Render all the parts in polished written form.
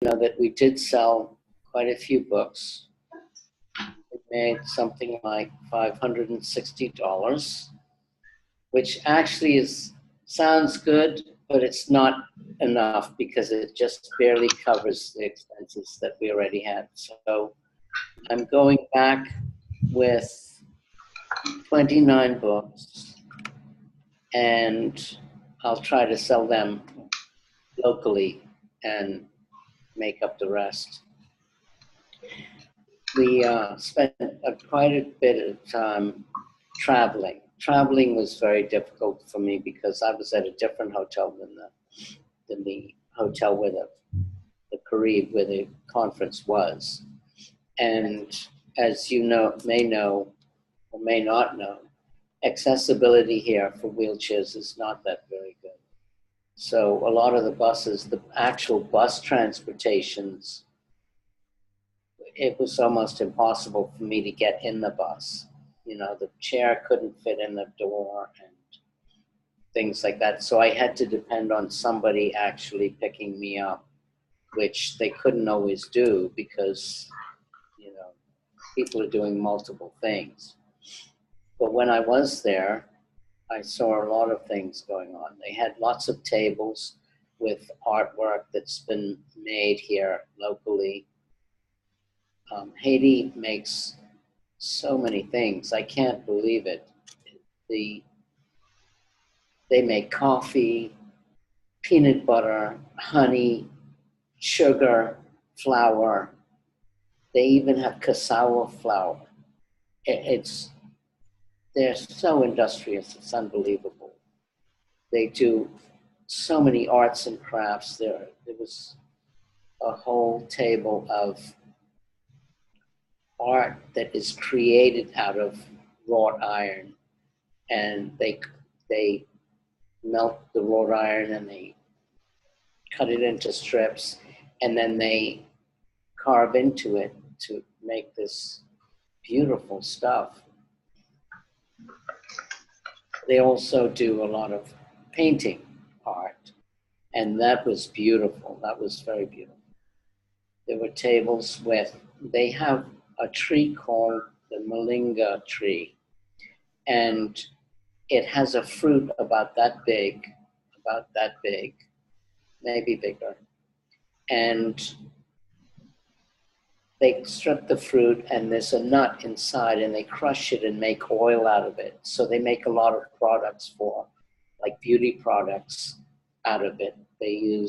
know that we did sell quite a few books. We made something like $560, which actually sounds good, but it's not enough because it just barely covers the expenses that we already had. So I'm going back with 29 books, and I'll try to sell them locally and make up the rest. We spent quite a bit of time traveling. Traveling was very difficult for me because I was at a different hotel than the hotel where the Carib, where the conference was. And as you may know or may not know, accessibility here for wheelchairs is not that very good. So a lot of the buses, the actual bus transportations, it was almost impossible for me to get in the bus. You know, the chair couldn't fit in the door and things like that. So I had to depend on somebody actually picking me up, which they couldn't always do because, you know, people are doing multiple things. But when I was there, I saw a lot of things going on. They had lots of tables with artwork that's been made here locally. Haiti makes so many things. I can't believe it. They make coffee, peanut butter, honey, sugar, flour. They even have cassava flour. They're so industrious, it's unbelievable. They do so many arts and crafts. There was a whole table of art that is created out of wrought iron, and they melt the wrought iron and they cut it into strips, and then they carve into it to make this beautiful stuff. They also do a lot of painting art, and that was beautiful. That was very beautiful. There were tables they have a tree called the moringa tree, and it has a fruit about that big, maybe bigger. And they strip the fruit and there's a nut inside and they crush it and make oil out of it. So they make a lot of products like beauty products out of it. They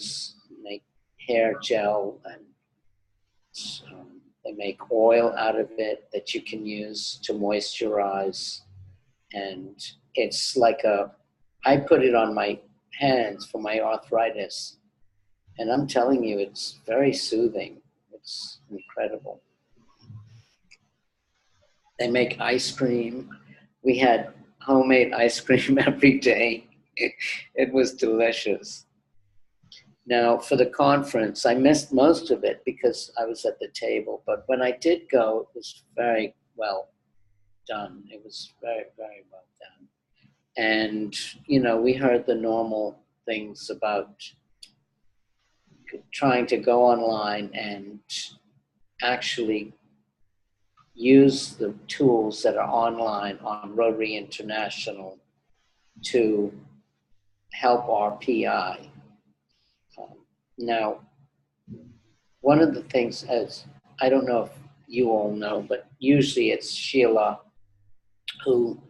make hair gel and they make oil out of it that you can use to moisturize. And it's like I put it on my hands for my arthritis. And I'm telling you, it's very soothing. It's incredible. They make ice cream. We had homemade ice cream every day. It was delicious. Now, for the conference, I missed most of it because I was at the table. But when I did go, it was very well done. It was very, very well done. And, you know, we heard the normal things about trying to go online and actually use the tools that are online on Rotary International to help our PI. Now, one of the things, as I don't know if you all know, but usually it's Sheila who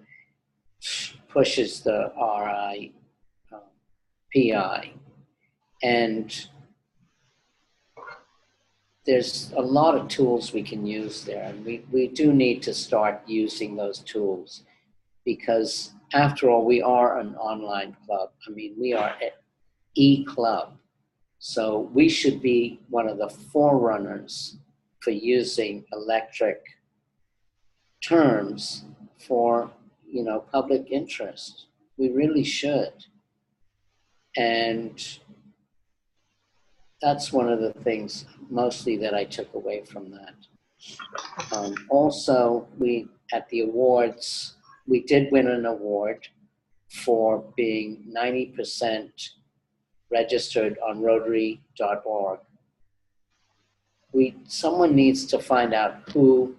pushes the RI PI. And there's a lot of tools we can use there. And we do need to start using those tools because after all, we are an online club. I mean, we are an e-club. So we should be one of the forerunners for using electric terms for, you know, public interest. We really should. And that's one of the things mostly that I took away from that. Also, at the awards, we did win an award for being 90% registered on Rotary.org. someone needs to find out who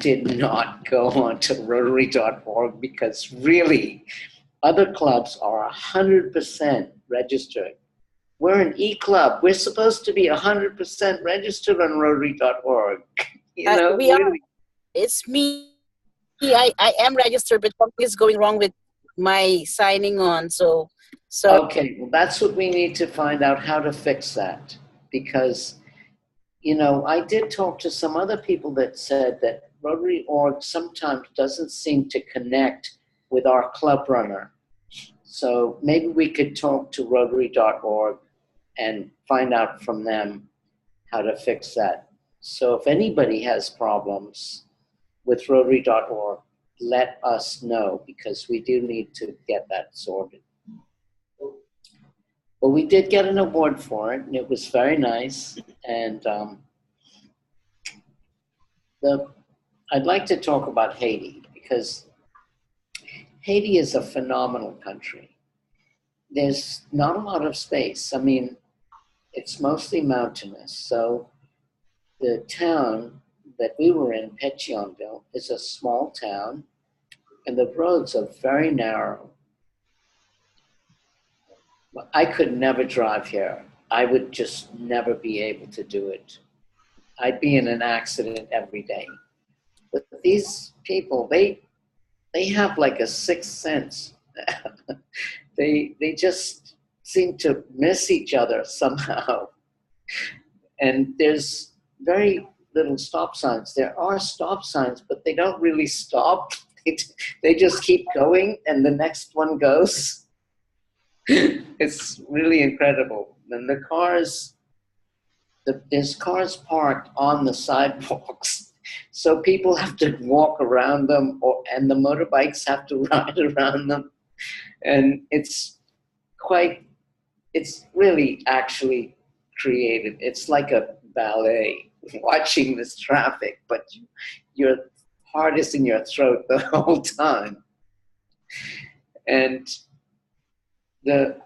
did not go on to Rotary.org, because really other clubs are 100% registered. We're an e-club. We're supposed to be 100% registered on Rotary.org. You know, We are. really. It's me. I am registered, but something is going wrong with my signing on. So Okay, well, that's what we need to find out, how to fix that. Because, you know, I did talk to some other people that said that Rotary.org sometimes doesn't seem to connect with our club runner. So maybe we could talk to Rotary.org and find out from them how to fix that. So if anybody has problems with Rotary.org, let us know, because we do need to get that sorted. But we did get an award for it, and it was very nice. And I'd like to talk about Haiti, because Haiti is a phenomenal country. There's not a lot of space. I mean, it's mostly mountainous. So the town that we were in, Pétionville, is a small town, and the roads are very narrow. I could never drive here. I would just never be able to do it. I'd be in an accident every day. But these people, they have like a sixth sense. they just seem to miss each other somehow. And there's very little stop signs. There are stop signs, but they don't really stop. They just keep going, and the next one goes. It's really incredible. And the cars, there's cars parked on the sidewalks. So people have to walk around them, and the motorbikes have to ride around them. And it's really actually creative. It's like a ballet watching this traffic, but your heart is in your throat the whole time. And the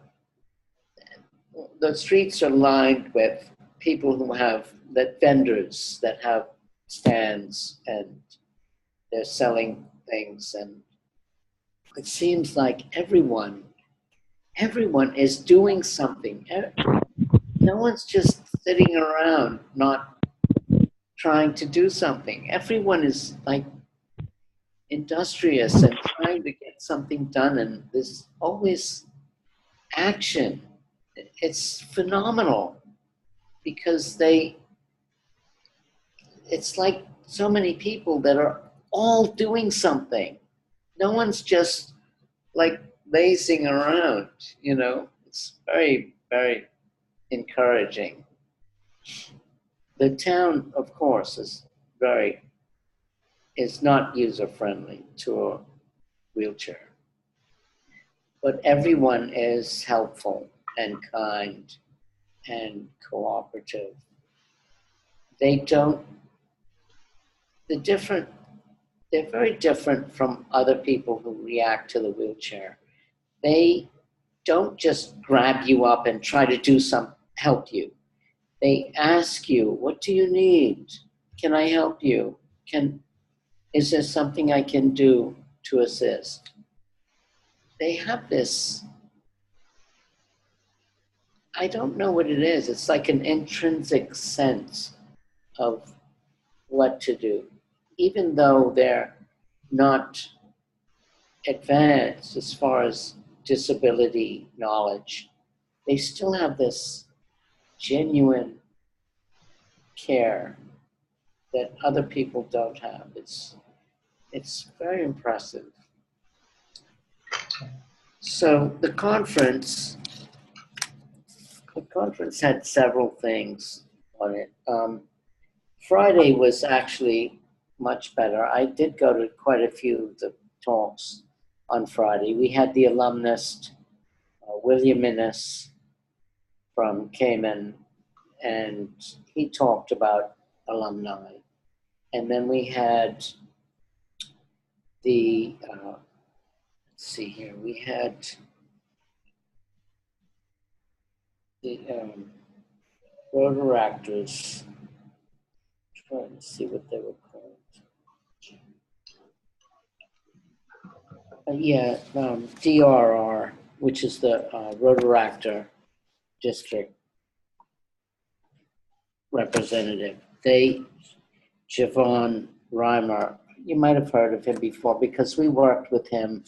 streets are lined with people who have vendors that have stands, and they're selling things, and it seems like everyone is doing something. No one's just sitting around not trying to do something. Everyone is like industrious and trying to get something done, and there's always action. It's phenomenal, because it's like so many people that are all doing something. No one's just like lazing around, you know. It's very, very encouraging. The town, of course, is not user-friendly to a wheelchair, but everyone is helpful and kind and cooperative. They don't, they're very different from other people who react to the wheelchair. They don't just grab you up and try to help you. They ask you, what do you need? Can I help you? Is there something I can do to assist? They have this, I don't know what it is. It's like an intrinsic sense of what to do. Even though they're not advanced as far as disability knowledge, they still have this genuine care that other people don't have. It's very impressive. So the conference had several things on it. Friday was actually much better. I did go to quite a few of the talks on Friday. We had the alumnus, William Innes from Cayman, and he talked about alumni. And then we had let's see here, we had the Rotaractors Let's see what they were called. DRR, which is the Rotaractor District Representative. Javon Reimer, you might have heard of him before because we worked with him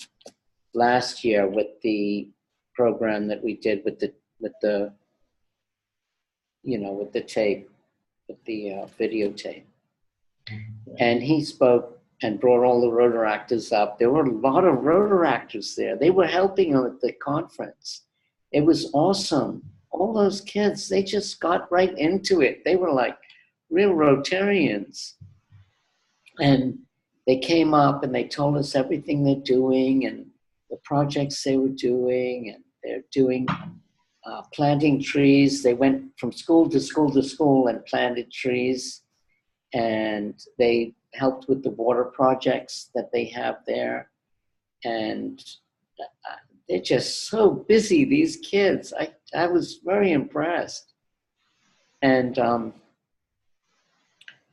last year with the program that we did with the tape, with the videotape. And he spoke and brought all the Rotaractors up. There were a lot of Rotaractors there. They were helping him at the conference. It was awesome. All those kids, they just got right into it. They were like real Rotarians. And they came up and they told us everything they're doing and the projects they were doing. And they're doing planting trees. They went from school to school to school and planted trees. And they helped with the water projects that they have there. And they're just so busy, these kids. I was very impressed. And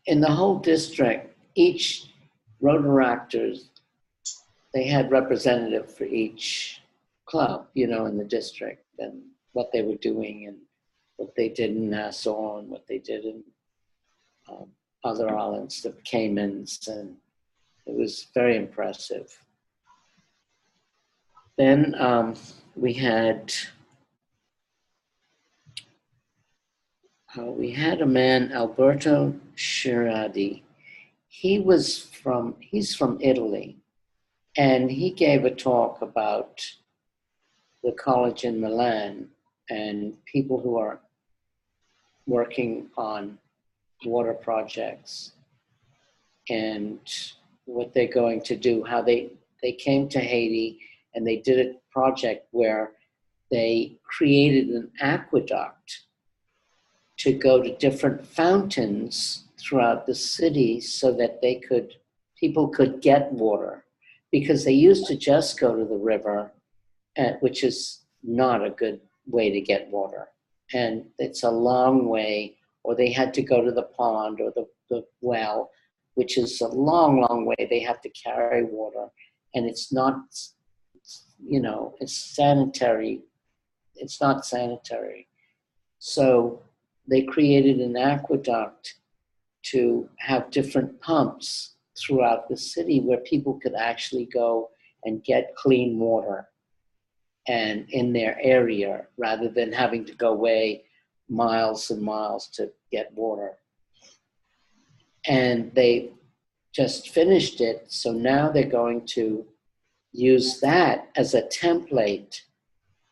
in the whole district, each Rotaractors, they had representative for each club, in the district, and what they were doing and what they did in Nassau and what they did in other islands, the Caymans, and it was very impressive. Then we had a man, Alberto Shiradi. He's from Italy, and he gave a talk about the college in Milan and people who are working on water projects and what they're going to do, how they came to Haiti and they did a project where they created an aqueduct to go to different fountains throughout the city so that people could get water, because they used to just go to the river, which is not a good way to get water. And it's a long way, or they had to go to the pond or the well, which is a long, long way. They have to carry water, and it's not, it's sanitary. It's not sanitary. So they created an aqueduct to have different pumps throughout the city where people could actually go and get clean water and in their area, rather than having to go away miles and miles to get water. And they just finished it, so now they're going to use that as a template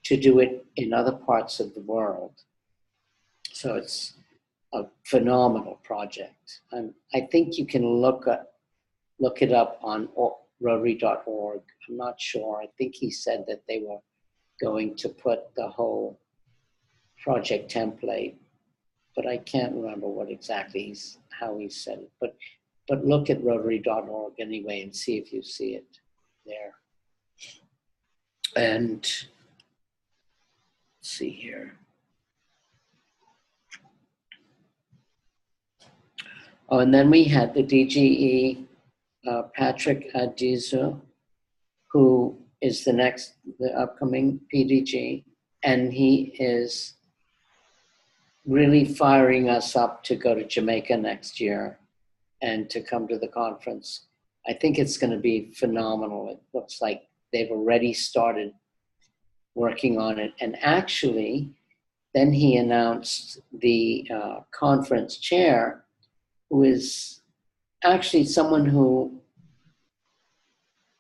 to do it in other parts of the world. So it's a phenomenal project. I think you can look it up on Rotary.org. I'm not sure. I think he said that they were going to put the whole project template, but I can't remember how he said it. But look at Rotary.org anyway and see if you see it there. And let's see here. Oh, and then we had the DGE, Patrick Adizo, who is the upcoming PDG, and he is really firing us up to go to Jamaica next year and to come to the conference. I think it's going to be phenomenal. It looks like they've already started working on it. And actually, then he announced the conference chair, who is actually someone who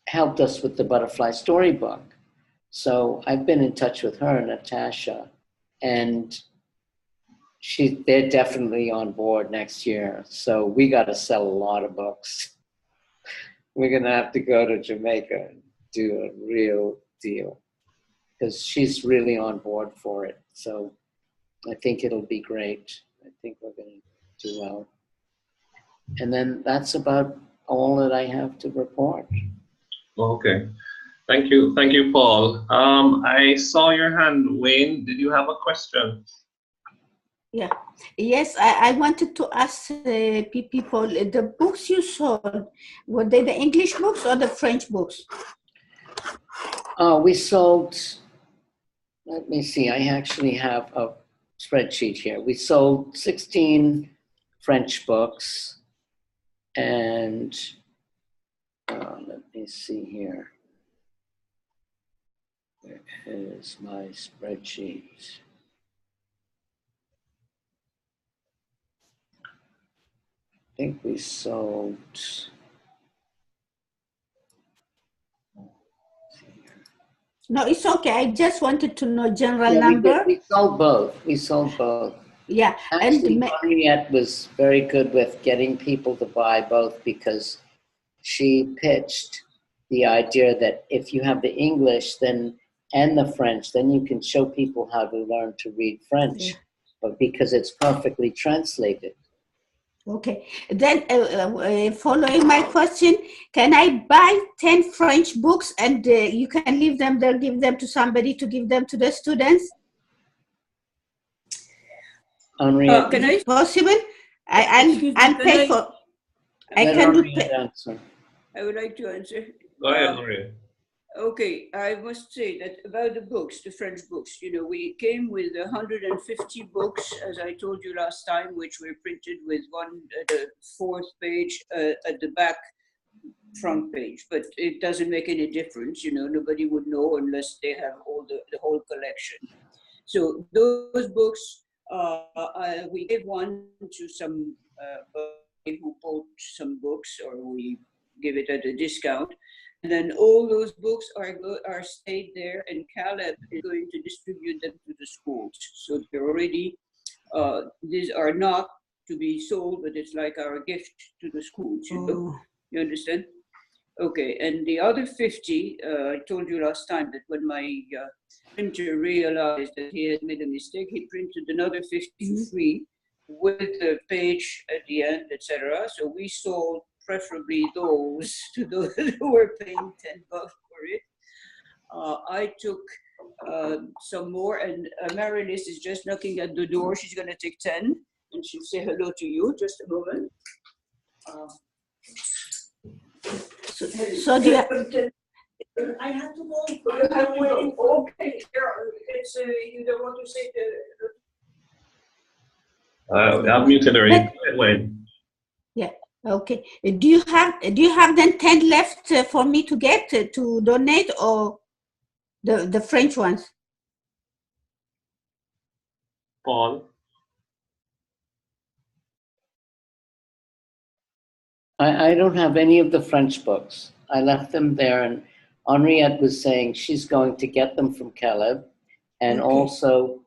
helped us with the Butterfly Storybook. So I've been in touch with her, Natasha, and they're definitely on board next year. So we got to sell a lot of books. We're going to have to go to Jamaica and do a real deal, because she's really on board for it. So I think it'll be great. I think we're going to do well. And then that's about all that I have to report. Okay. Thank you. Thank you, Paul. I saw your hand, Wayne. Did you have a question? Yeah. Yes, I wanted to ask people, the books you sold, were they the English books or the French books? We sold, let me see, I actually have a spreadsheet here. We sold 16 French books, and let me see here. Where is my spreadsheet? I think we sold. No, it's okay. I just wanted to know general Yeah, number. we sold both. We sold both. Yeah. Actually, And Henriette was very good with getting people to buy both because she pitched the idea that if you have the English then and the French, then you can show people how to learn to read French, yeah. but because it's perfectly translated. Okay. Then following my question, can I buy 10 French books and you can leave them there, give them to somebody to give them to the students? Henriette, Can I? Possible? Excuse me, I'll can pay I? for, I let can do Henriette pay. answer. I would like to answer. Go ahead, Maria. Okay, I must say that about the books, the French books, you know, we came with 150 books, as I told you last time, which were printed with the fourth page at the back front page, but it doesn't make any difference, you know, nobody would know unless they have all the whole collection. So those books, we gave one to some who bought some books, or we give it at a discount. And then all those books are stayed there, and Caleb is going to distribute them to the schools. So they're already, these are not to be sold, but it's like our gift to the schools, you know? You understand? Okay, and the other 50, I told you last time that when my printer realized that he had made a mistake, he printed another 50 free with the page at the end, etc. So we sold preferably those to those who were paying $10 for it. I took some more, and Marilis is just knocking at the door. She's going to take 10, and she'll say hello to you. Just a moment. So do you, I have to go. You have to go. Okay, it's you don't want to say the. I've muted her. Go ahead, Wayne. yeah, okay. Do you have then 10 left for me to get to donate, or the French ones? Paul. I don't have any of the French books. I left them there, and Henriette was saying she's going to get them from Caleb, and Okay. also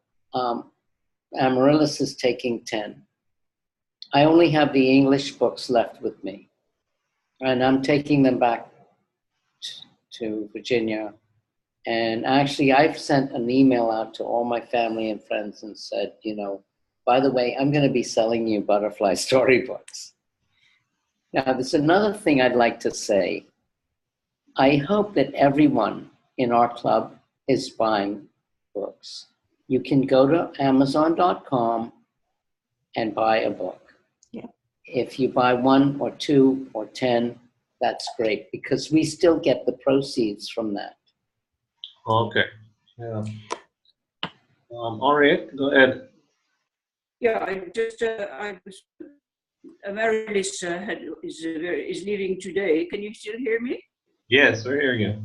Amaryllis is taking 10. I only have the English books left with me, and I'm taking them back to Virginia. And actually, I've sent an email out to all my family and friends and said, you know, by the way, I'm going to be selling you butterfly storybooks. Now, there's another thing I'd like to say. I hope that everyone in our club is buying books. You can go to Amazon.com and buy a book. Yeah. If you buy 1 or 2 or 10, that's great, because we still get the proceeds from that. Okay. Yeah. Henriette, go ahead. Yeah, I was. Marilis is leaving today. Can you still hear me? Yes, we're hearing you.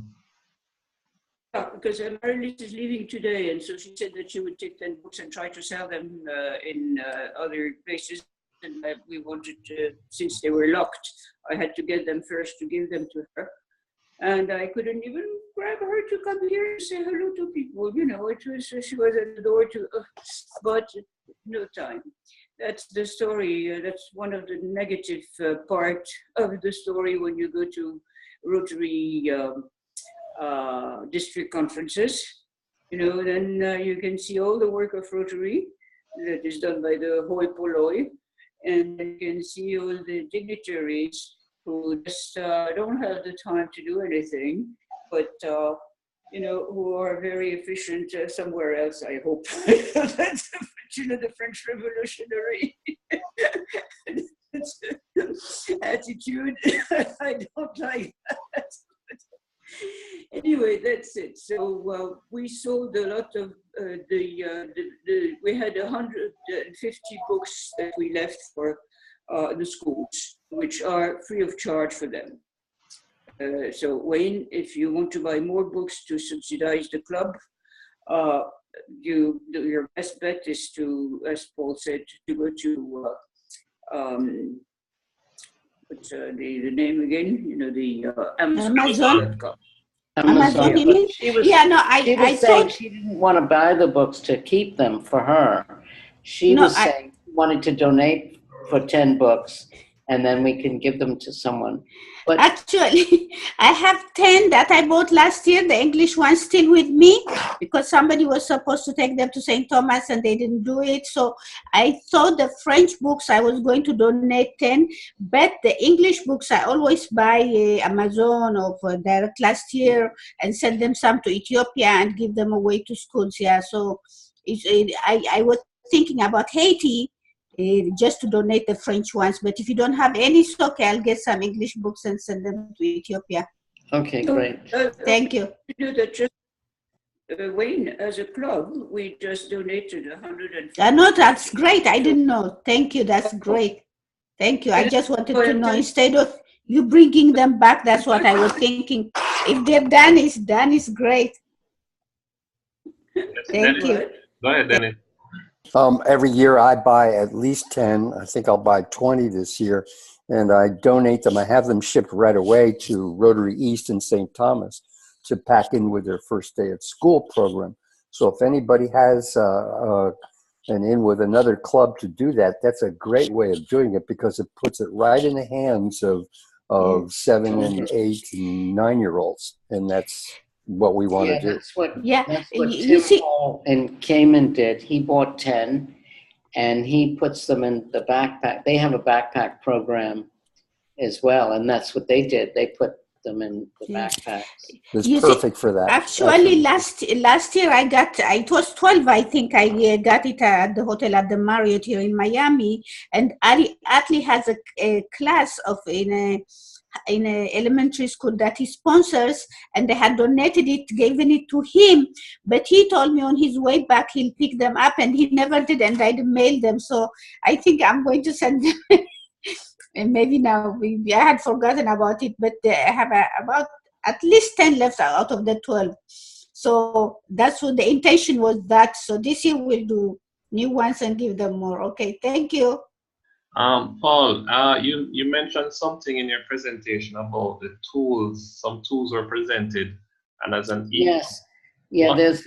Yeah, because Marilis is leaving today, and so she said that she would take 10 books and try to sell them in other places. And we wanted to, since they were locked, I had to get them first to give them to her. And I couldn't even grab her to come here and say hello to people. You know, she was at the door but no time. That's the story. That's one of the negative part of the story when you go to Rotary district conferences. You know, then you can see all the work of Rotary that is done by the hoi polloi, and you can see all the dignitaries who just don't have the time to do anything, but you know, who are very efficient somewhere else, I hope. That's recollection of the French Revolutionary attitude. I don't like that. Anyway, that's it. So we sold a lot of we had 150 books that we left for the schools, which are free of charge for them. So Wayne, if you want to buy more books to subsidize the club, your best bet is to, as Paul said, to go to what's the name again? You know, the Amazon. Amazon.com. Amazon, you mean? She was, Yeah, no, she was I saying thought, she didn't want to buy the books to keep them for her. She No, was saying she wanted to donate for 10 books and then we can give them to someone. But actually, I have 10 that I bought last year. The English one's still with me because somebody was supposed to take them to St. Thomas and they didn't do it. So I thought the French books I was going to donate 10, but the English books I always buy Amazon or for direct last year and send them some to Ethiopia and give them away to schools. Yeah, so I was thinking about Haiti. Just to donate the French ones, but if you don't have any, it's okay. I'll get some English books and send them to Ethiopia. okay, great. Thank you. Do that just Wayne, as a club, we just donated 150. No, that's great. I didn't know. Thank you. That's great. Thank you. I just wanted to know instead of you bringing them back. That's what I was thinking. If they're done, it's done. It's great. Yes, Thank Dennis. you. Go ahead, Dennis. Every year I buy at least 10. I think I'll buy 20 this year, and I donate them. I have them shipped right away to Rotary East in St. Thomas to pack in with their first day of school program. So if anybody has an in with another club to do that, that's a great way of doing it because it puts it right in the hands of 7 and 8 and 9-year-olds, and that's what we want to do. That's what Yeah, Tim you see, Hall in Cayman did. He bought 10 and he puts them in the backpack. They have a backpack program as well, and that's what they did. They put them in the backpacks. It's You see, perfect for that. actually, Absolutely. last year it was 12, I think. I got it at the hotel at the Marriott here in Miami, and Ali Atlee has a class of in a elementary school that he sponsors, and they had donated it, given it to him, but he told me on his way back he'll pick them up, and he never did, and I mailed them. So I think I'm going to send them. And maybe now I had forgotten about it, but I have about at least 10 left out of the 12. So that's what the intention was. That so this year we'll do new ones and give them more. Okay, thank you. Paul, you mentioned something in your presentation about the tools. Some tools were presented, and as an Yes. Yeah, there's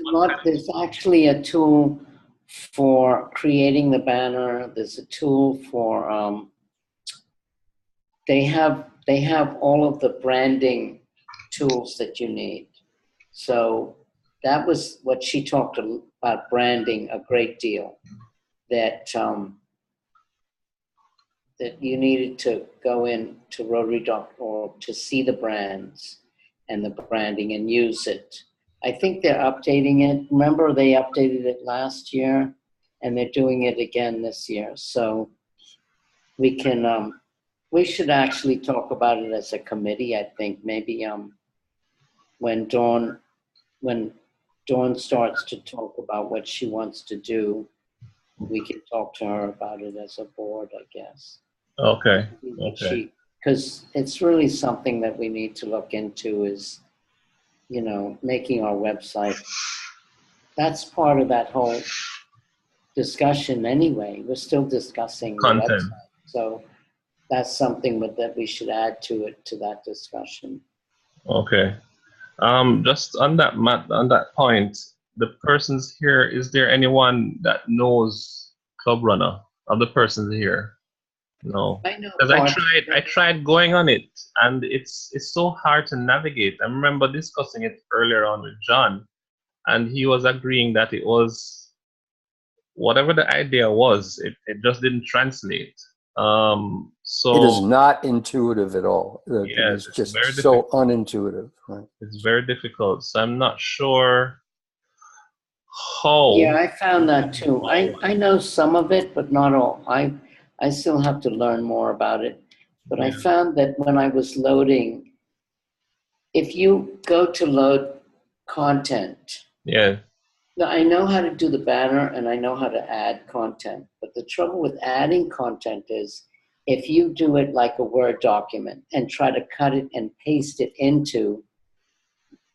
actually a tool for creating the banner. There's a tool for they have all of the branding tools that you need. So that was what she talked about, branding a great deal, that that you needed to go in to Rotary.org to see the brands and the branding and use it. I think they're updating it. Remember, they updated it last year and they're doing it again this year. So we can, we should actually talk about it as a committee. I think maybe when Dawn starts to talk about what she wants to do, we can talk to her about it as a board, I guess. Okay. Okay. Because it's really something that we need to look into is, you know, making our website. That's part of that whole discussion anyway. We're still discussing the Content. website. So that's something that we should add to it, to that discussion. Okay. Just on that point, the persons here, is there anyone that knows Club Runner of the persons here? No. I know. Because I tried going on it, and it's so hard to navigate. I remember discussing it earlier on with John, and he was agreeing that it was whatever the idea was, it just didn't translate. So it is not intuitive at all. Yes, it's just very so unintuitive. Right? It's very difficult. So I'm not sure how. Yeah, I found that too. I know some of it, but not all. I still have to learn more about it. But I Yeah. found that when I was loading, if you go to load content, Yeah. now, I know how to do the banner and I know how to add content, but the trouble with adding content is if you do it like a Word document and try to cut it and paste it into,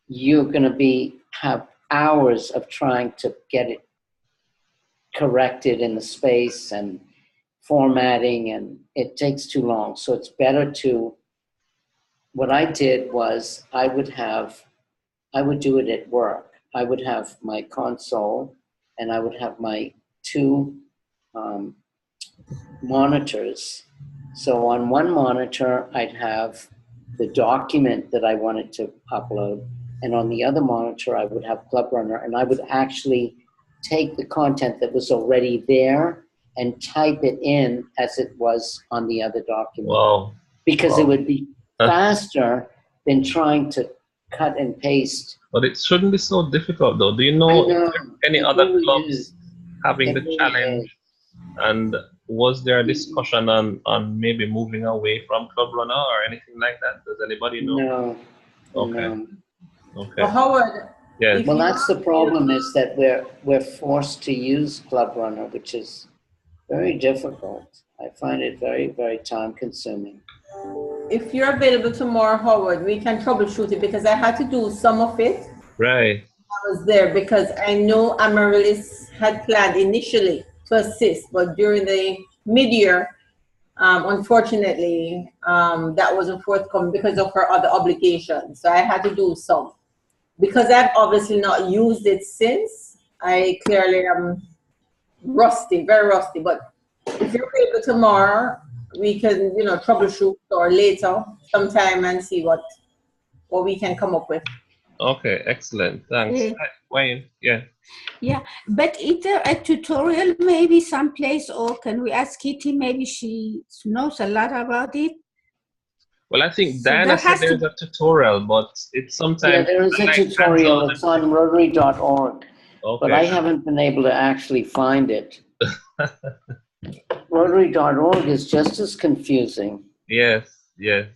you're going to have hours of trying to get it corrected in the space and formatting, and it takes too long. So it's better to, what I did was I would do it at work. I would have my console and I would have my two monitors. So on one monitor, I'd have the document that I wanted to upload. And on the other monitor, I would have Club Runner. And I would actually take the content that was already there and type it in as it was on the other document. Wow. Because it would be Huh. faster than trying to cut and paste. But it shouldn't be so difficult, though. Do you I know know, if there are any it other really clubs is. having It the really challenge? is. And was there a discussion on maybe moving away from Club Runner or anything like that? Does anybody know? No, Okay. no. Okay. But Howard, Yeah. if Well, you that's the problem, is that we're forced to use Club Runner, which is very difficult. I find it very, very time consuming. if you're available tomorrow, Howard, we can troubleshoot it because I had to do some of it. Right. I was there because I know Amaryllis had planned initially to assist, but during the mid-year, unfortunately, that wasn't forthcoming because of her other obligations. So I had to do some. Because I've obviously not used it since, I clearly am rusty, very rusty. But if you're able tomorrow, we can, troubleshoot or later sometime and see what we can come up with. Okay. Excellent. Thanks. Eh, Hi, Wayne. Yeah. Yeah, but is there a tutorial maybe someplace, or can we ask Kitty? Maybe she knows a lot about it. Well, I think So Diana there said has to there's a tutorial, but it's Yeah, sometimes there is a like tutorial. hands-on. It's on Rotary.org, but I Okay. haven't been able to actually find it. Rotary.org is just as confusing. Yes. Yes.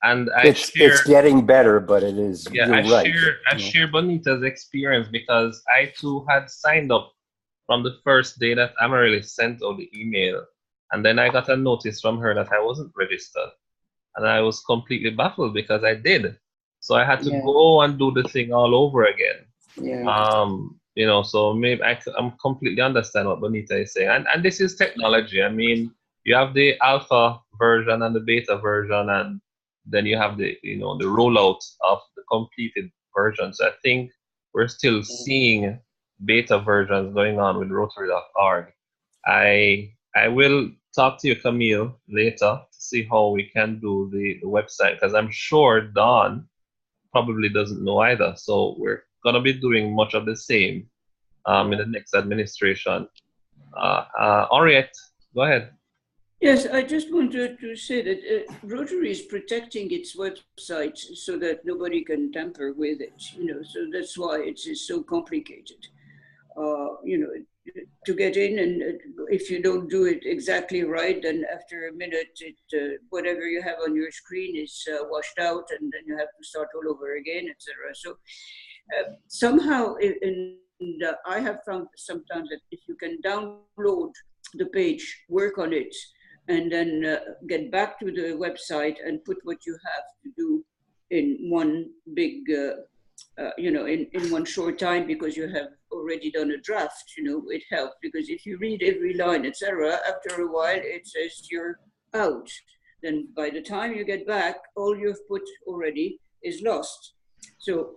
And I It's share. getting better, but it is. Yeah, You're right. I share Bonita's experience because I too had signed up from the first day that Amaryllis sent out the email, and then I got a notice from her that I wasn't registered, and I was completely baffled because I did. So I had to Yeah. go and do the thing all over again. Yeah. So maybe I'm completely understand what Bonita is saying, and this is technology. I mean, you have the alpha version and the beta version, and then you have the rollout of the completed version. So I think we're still seeing beta versions going on with Rotary.org. I will talk to you, Camille, later to see how we can do the website, because I'm sure Dawn probably doesn't know either. So we're gonna be doing much of the same in the next administration. Henriette, go ahead. Yes, I just wanted to say that Rotary is protecting its website so that nobody can tamper with it. So that's why it is so complicated. To get in, and if you don't do it exactly right, then after a minute, whatever you have on your screen is washed out, and then you have to start all over again, etc. So somehow, I have found sometimes that if you can download the page, work on it, and then get back to the website and put what you have to do in one big, in one short time, because you have already done a draft, it helps. Because if you read every line, etc., after a while it says you're out. Then by the time you get back, all you've put already is lost. So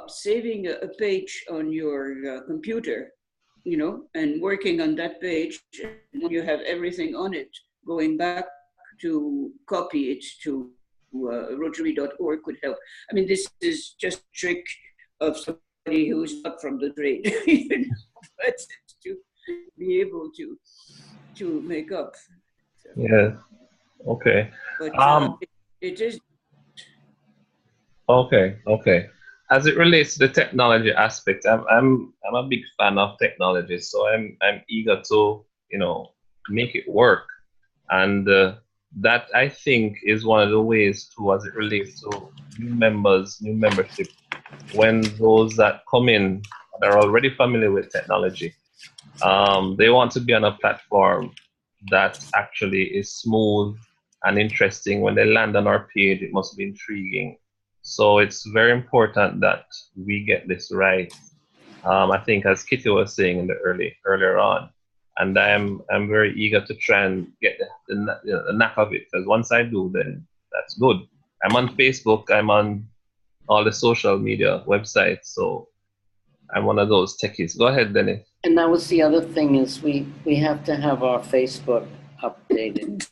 saving a page on your computer, and working on that page, and when you have everything on it, going back to copy it to Rotary.org could help. I mean, this is just a trick of somebody who's not from the trade, but to be able to make up. So, Yeah. Okay. but it is. Okay. as it relates to the technology aspect, I'm a big fan of technology, so I'm eager to, you know, make it work. And that, I think, is one of the ways too, as it relates to new members, new membership, when those that come in that are already familiar with technology, they want to be on a platform that actually is smooth and interesting. When they land on our page, it must be intriguing. So it's very important that we get this right. I think, as Kitty was saying in the earlier on, and I'm very eager to try and get the knack of it, because once I do, then that's good. I'm on Facebook. I'm on all the social media websites, so I'm one of those techies. Go ahead, Dennis. And that was the other thing, is we have to have our Facebook updated.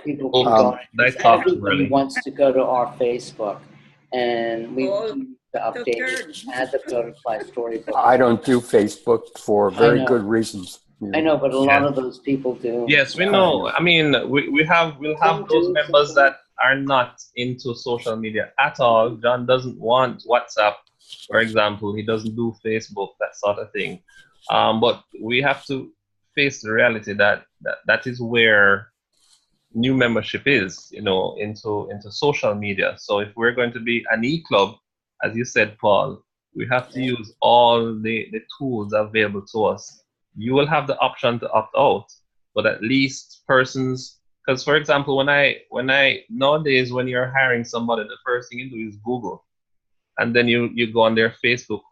People can go. Everybody wants to go to our Facebook, and we need to update it, add the butterfly storybook. I don't do Facebook for very good reasons. I know, but a lot of those people do. Yes, we know. I mean, we'll have those members that are not into social media at all. John doesn't want WhatsApp, for example. He doesn't do Facebook, that sort of thing. But we have to face the reality that is where new membership is, you know, into social media. So if we're going to be an e-club, as you said, Paul, we have to use all the tools available to us. You will have the option to opt out, but at least persons, because for example, when I nowadays, when you're hiring somebody, the first thing you do is Google, and then you go on their Facebook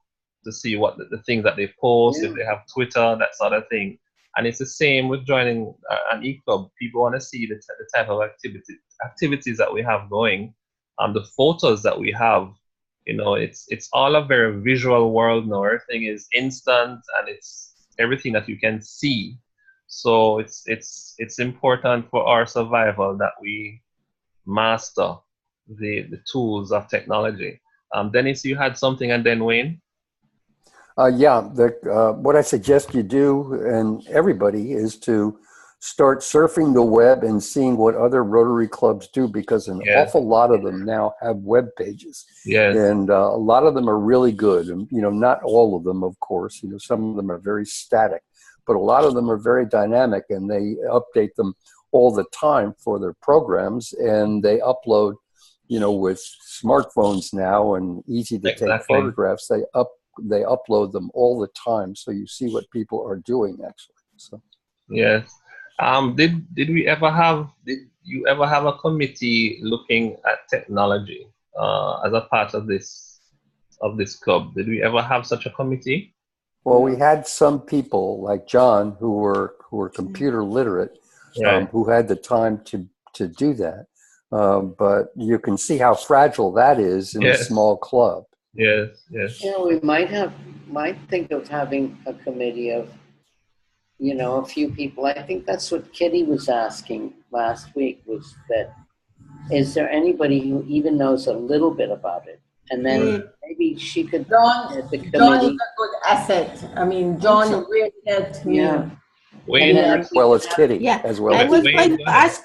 to see what the things that they post, if they have Twitter, that sort of thing. And it's the same with joining an e-club. People want to see the type of activities that we have going, the photos that we have. You know, it's all a very visual world now. Everything is instant, and it's everything that you can see. So it's important for our survival that we master the tools of technology. Dennis, you had something, and then Wayne. What I suggest you do, and everybody, is to start surfing the web and seeing what other Rotary clubs do, because an awful lot of them now have web pages. Yes. And a lot of them are really good. And, you know, not all of them, of course. You know, some of them are very static, but a lot of them are very dynamic, and they update them all the time for their programs, and they upload, you know, with smartphones now and easy to take photographs. They upload them all the time, so you see what people are doing actually. So yes. Did you ever have a committee looking at technology as a part of this club? Did we ever have such a committee? Well, we had some people like John who were computer literate, who had the time to do that. But you can see how fragile that is in a small club. Yes, yes. You know, we might think of having a committee of, you know, a few people. I think that's what Kitty was asking last week, was that, is there anybody who even knows a little bit about it? And then maybe she could. John is a good asset. I mean, John really helped me. Yeah. Wayne, as well as Kitty. Yeah, as well. I was going to ask.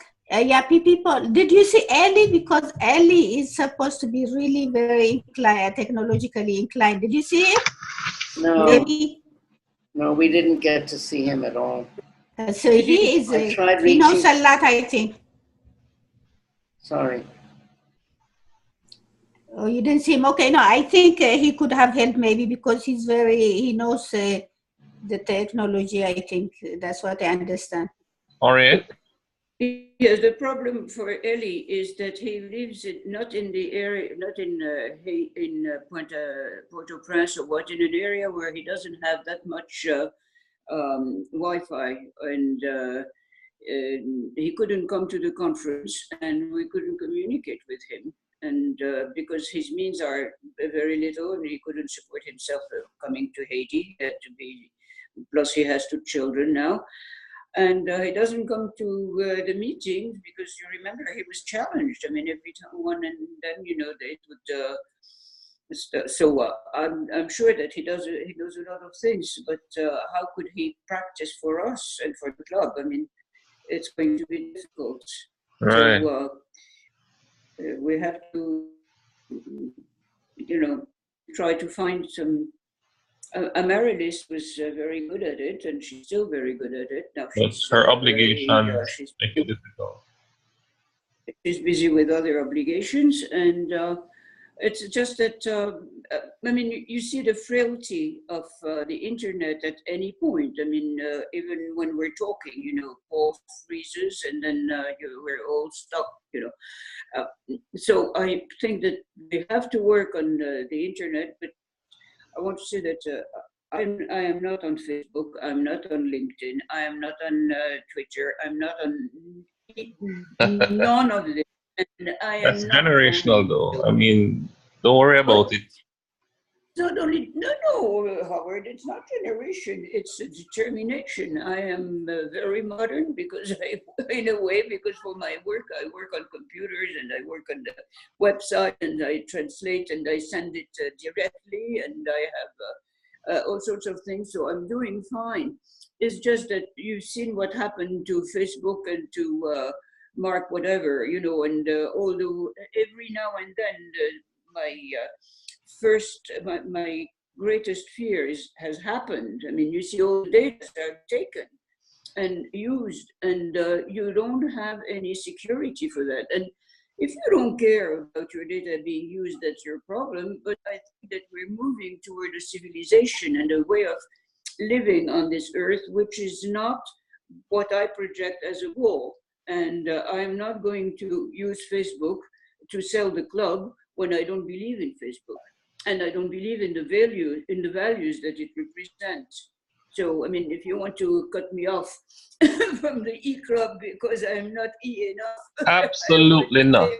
People, did you see Ellie? Because Ellie is supposed to be really very technologically inclined. Did you see it? No. Maybe. No, we didn't get to see him at all. So he is. He knows a lot, I think. Sorry. Oh, you didn't see him? Okay, no, I think he could have helped maybe, because he knows the technology. I think that's what I understand. All right. Yes, the problem for Ellie is that he lives not in the area, not in Port-au-Prince or what, in an area where he doesn't have that much Wi-Fi, and he couldn't come to the conference, and we couldn't communicate with him, and because his means are very little, and he couldn't support himself coming to Haiti. He had to be, plus he has 2 children now. And he doesn't come to the meetings, because you remember he was challenged. I mean, every one, and then, you know, they would. So I'm sure that he knows a lot of things, but how could he practice for us and for the club? I mean, it's going to be difficult. Right. So we have to try to find some. Amaryllis was very good at it, and she's still very good at it. Now But she's her very, obligations make it difficult. she's busy with other obligations, and it's just that I mean, you see the frailty of the internet at any point. I mean, even when we're talking, Paul freezes, and then we're all stuck. So I think that they have to work on the internet, but I want to say that I am not on Facebook. I'm not on LinkedIn. I am not on Twitter. I'm not on none of this. And I am That's not generational, on, though. I mean, don't worry about it. Not only, no, Howard, it's not generation, it's a determination. I am very modern because in a way, because for my work, I work on computers and I work on the website and I translate and I send it directly and I have all sorts of things. So I'm doing fine. It's just that you've seen what happened to Facebook and to Mark, whatever, and although every now and then my greatest fear has happened. I mean, you see all the data are taken and used, and you don't have any security for that. And if you don't care about your data being used, that's your problem. But I think that we're moving toward a civilization and a way of living on this earth, which is not what I project as a goal. And I'm not going to use Facebook to sell the club when I don't believe in Facebook. And I don't believe in the values that it represents. So, I mean, if you want to cut me off from the E Club because I'm not E enough. Absolutely not.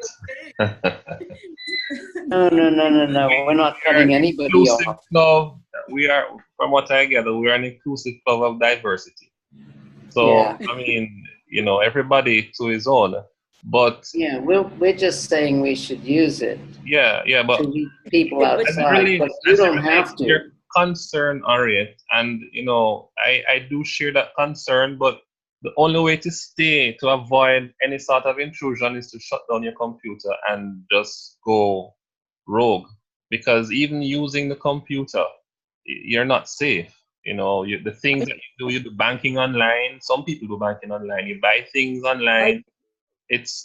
No. We're not cutting anybody Inclusive off. club. We are, from what I gather, we are an inclusive club of diversity. So, Yeah. I mean, everybody to his own. But yeah, we're just saying we should use it but to meet people Yeah, but outside, but you don't have to. Your concern, Harriet, and I do share that concern, but the only way to avoid any sort of intrusion is to shut down your computer and just go rogue. Because even using the computer, you're not safe. The things that you do banking online. Some people do banking online. You buy things online. It's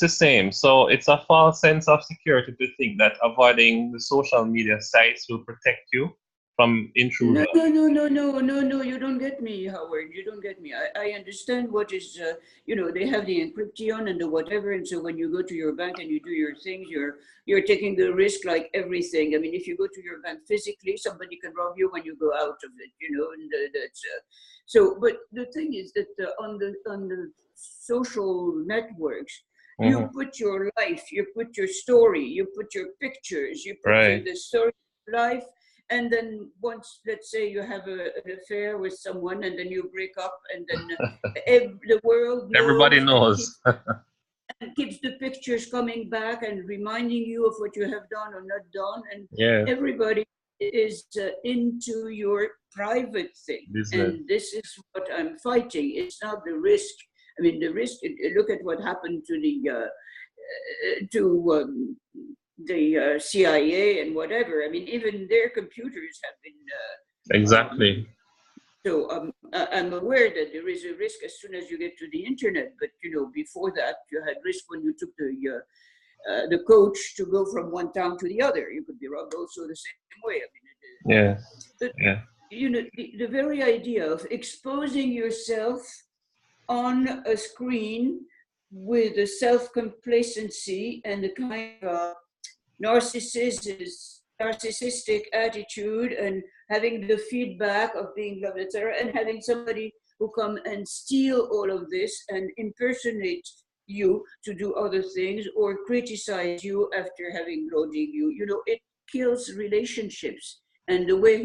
the same. So it's a false sense of security to think that avoiding the social media sites will protect you from intrusion. No, you don't get me, Howard. You don't get me. I understand what is, they have the encryption and the whatever, and so when you go to your bank and you do your things, you're taking the risk like everything. I mean, if you go to your bank physically, somebody can rob you when you go out of it, and that's so. But the thing is that on the social networks, you put your life, you put your story, you put your pictures, you put the story of life. And then once, let's say you have an affair with someone and then you break up and then the world knows. Everybody knows. And keeps the pictures coming back and reminding you of what you have done or not done. And everybody is into your private thing. And this is what I'm fighting. It's not the risk. I mean, the risk, look at what happened to the CIA and whatever. I mean, even their computers have been exactly. So I'm aware that there is a risk as soon as you get to the internet, but before that you had risk when you took the coach to go from one town to the other. You could be robbed also the same way. I mean, the very idea of exposing yourself on a screen with a self-complacency and a kind of narcissistic attitude and having the feedback of being loved, etc., and having somebody who come and steal all of this and impersonate you to do other things or criticize you after having loaded you. It kills relationships and the way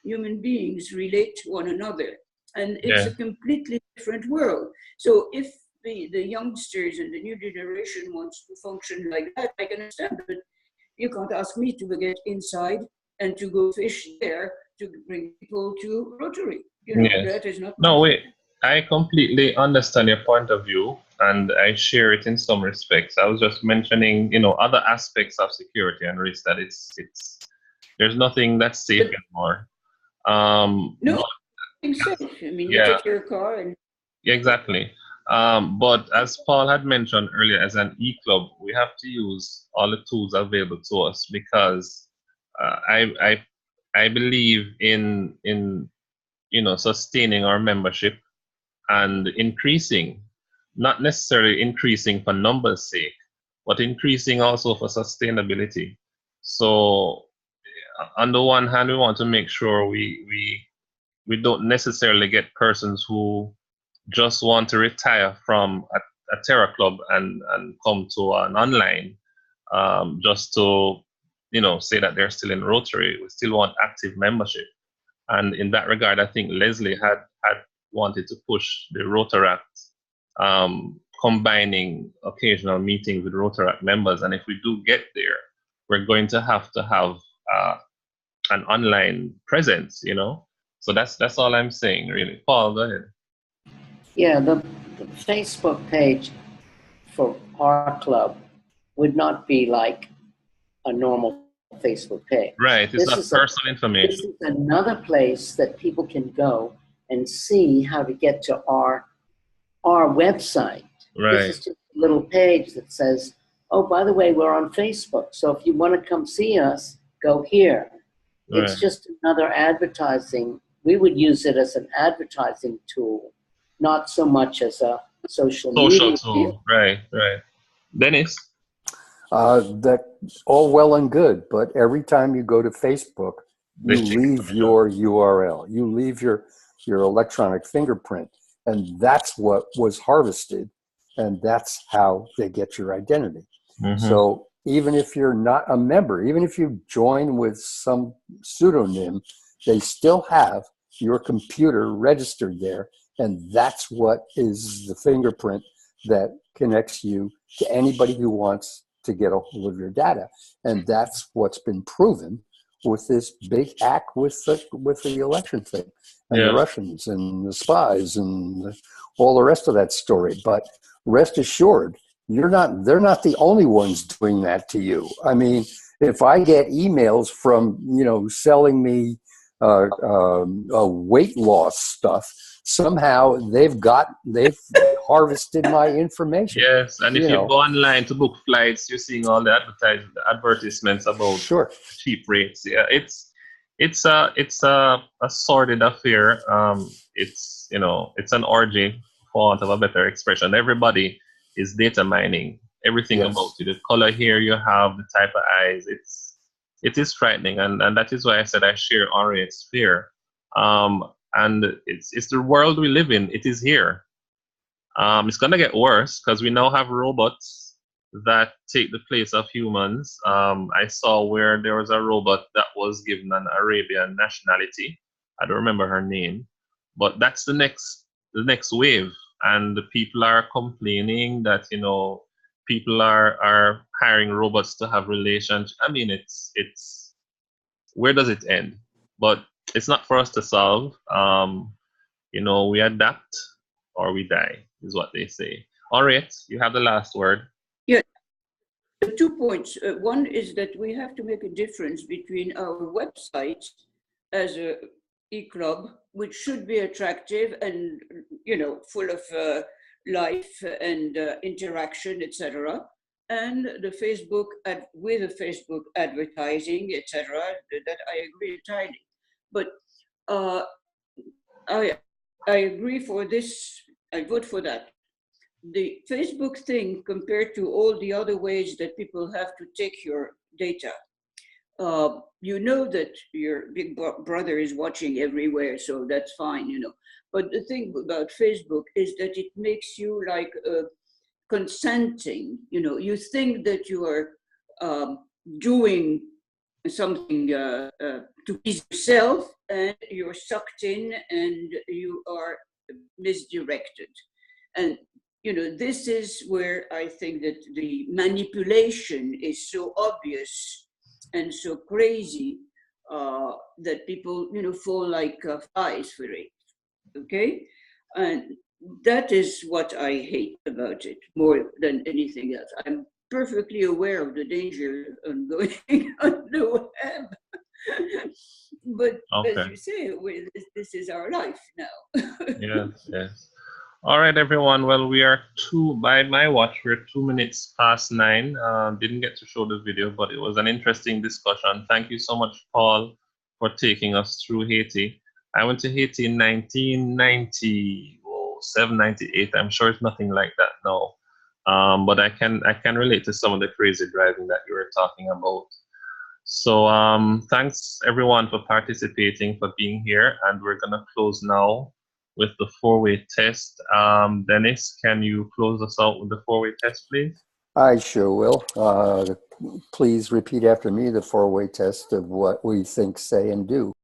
human beings relate to one another. And it's a completely different world. So if the youngsters and the new generation wants to function like that, I can understand, but you can't ask me to get inside and to go fish there to bring people to Rotary. That is not. No, I completely understand your point of view, and I share it in some respects. I was just mentioning, other aspects of security and risk that it's there's nothing that's safe But anymore. no, But it's safe. I mean, you yeah, take your car and exactly. But as Paul had mentioned earlier, as an e-club, we have to use all the tools available to us because I believe in sustaining our membership and increasing, not necessarily increasing for numbers' sake, but increasing also for sustainability. So on the one hand, we want to make sure we don't necessarily get persons who just want to retire from a terror club and come to an online just to say that they're still in Rotary. We still want active membership. And in that regard, I think Leslie had wanted to push the Rotaract, combining occasional meetings with Rotaract members. And if we do get there, we're going to have an online presence, So that's all I'm saying, really. Paul, go ahead. Yeah, the Facebook page for our club would not be like a normal Facebook page. Right, it's not personal This information. is another place that people can go and see how to get to our website. Right, This is just a little page that says, oh, by the way, we're on Facebook. So if you want to come see us, go here. right. It's just another advertising. We would use it as an advertising tool, not so much as a social Social media tool. Right, right. Dennis? That's all well and good, but every time you go to Facebook, you They check leave information. your URL, you leave your electronic fingerprint, and that's what was harvested, and that's how they get your identity. Mhm. So even if you're not a member, even if you join with some pseudonym, they still have your computer registered there, and that's what is the fingerprint that connects you to anybody who wants to get a hold of your data. And that's what's been proven with this big hack with the election thing and Yeah. the Russians and the spies and all the rest of that story. But rest assured, they're not the only ones doing that to you. I mean, if I get emails from, selling me weight loss stuff, somehow they've harvested my information. Yes, and if you go online to book flights, you're seeing all the advertisements about Sure. cheap rates. Yeah, it's a sordid affair. It's it's an orgy, for want of a better expression. Everybody is data mining everything Yes. about you. The color here you have, the type of eyes. It is frightening, and that is why I said I share Henriette's fear. And it's the world we live in. It is here. It's gonna get worse because we now have robots that take the place of humans. I saw where there was a robot that was given an Arabian nationality. I don't remember her name, but that's the next wave, and the people are complaining that people are hiring robots to have relations. I mean, it's where does it end? But it's not for us to solve. We adapt or we die, is what they say. All right, you have the last word. Yeah, 2 points. One is that we have to make a difference between our website as a e-club, which should be attractive and full of life and interaction, etc., and the Facebook with the Facebook advertising, etc. That I agree entirely. But I agree for this. I vote for that. The Facebook thing compared to all the other ways that people have to take your data. You know that your big brother is watching everywhere, so that's fine, But the thing about Facebook is that it makes you like consenting. You think that you are doing something to please yourself, and you're sucked in, and you are misdirected. And this is where I think that the manipulation is so obvious and so crazy that people, fall like flies for it. Okay, And that is what I hate about it more than anything else. I'm perfectly aware of the danger on going on the web. But as Okay. you say, this is our life now. Yes, yes. All right, everyone. Well, we are by my watch, we're 2 minutes past 9. Didn't get to show the video, but it was an interesting discussion. Thank you so much, Paul, for taking us through Haiti. I went to Haiti in 1997, 98. I'm sure it's nothing like that now. But I can relate to some of the crazy driving that you were talking about. So thanks everyone for participating, for being here, and we're gonna close now with the four-way test. Dennis, can you close us out with the four-way test, please? I sure will. Please repeat after me the four-way test of what we think, say, and do.